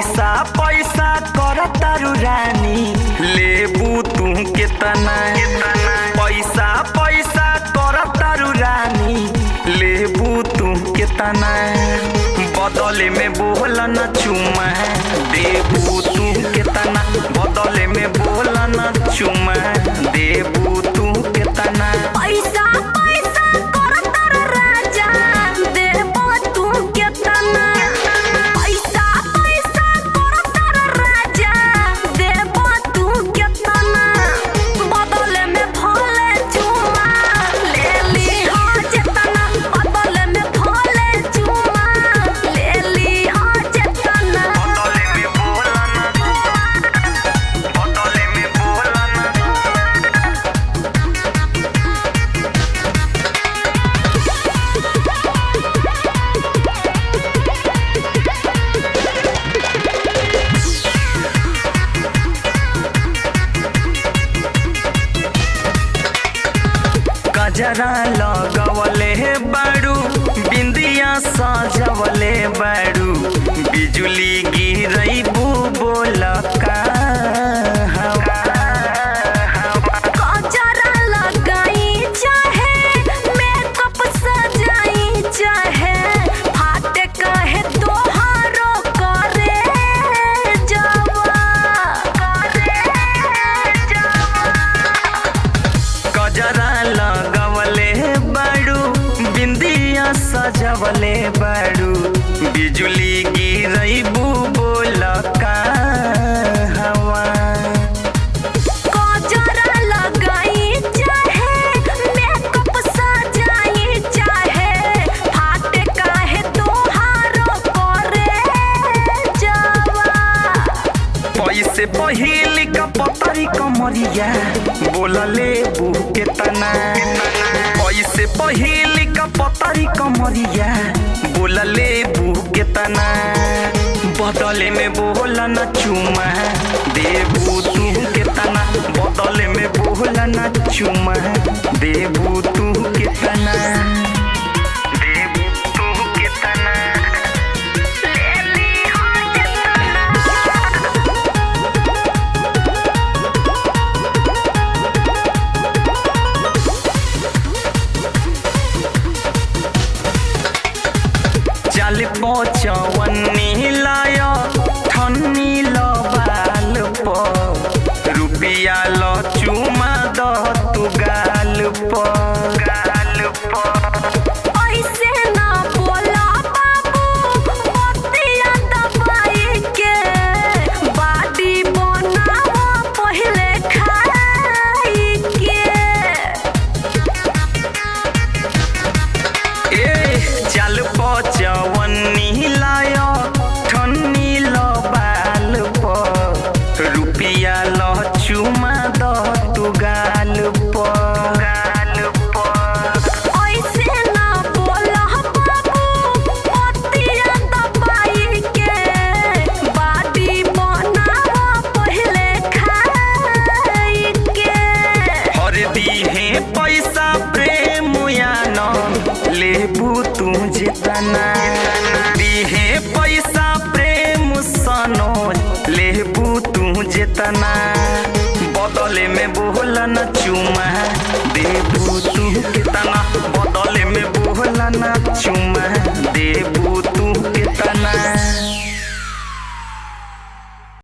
पैसा पैसा कर तारू रानी लेबू तू केतना पैसा पैसा कर तारू रानी लेबू तू केतना बदले में बोला न चुमा देबू तू केतना बदले में बोला न चुमा देबू तू केतना पैसा पैसा कर तारू राजा देबू तू केतना पैसा पैसा कर तारू राजा देबू तू केतना बदले में भले चुमा ले ली हो जेतना बदले में भले चुमा ले ली हो जेतना बदले में बोला न गजरा लगवले बाड़ू बिंदिया सजवले बाड़ू बिजुली गिरैबू बोलका गजरा लगाई चाहे मेकअप सजाई चाहे फाटे कहे तोहारो करे जवा गजरा लगवले बाड़ू बिंदिया सजवले बाड़ू बिजुली गिरैबू बोलका हवा गजरा लगाई चाहे मेकअप सजाई चाहे फाटे कहे तोहारो करे जवा पैसे पहिली का पतरी कमरिया बोलले बू केतना पैसे पहिली का पतरी कमरिया बोलले बू केतना बदले में बोला न चुमा देबू तू केतना बदले में बोला न चुमा देबू तू केतना देबू तू केतना ले ली हो जेतना चल पचवनी लाय ठन्नी बाल प रुपिया ल चुमा द तू गाल प ऐसे ना बोला बाबू मोतिया दबाई के बाडी बनावा पहले खाई के ए चल पचवनी लाय ठन्नी बाल प रुपिया ल चुमा द तू गाल प ऐसे ना बोला बाबू मोतिया दबाई के बाडी बनावा पहले खाई के हर दीहे पैसा प्रेम यान लेबू तू जेतना दीहे पैसा प्रेम सनोज लेबू तू जेतना बदले में बोला न चुमा देबू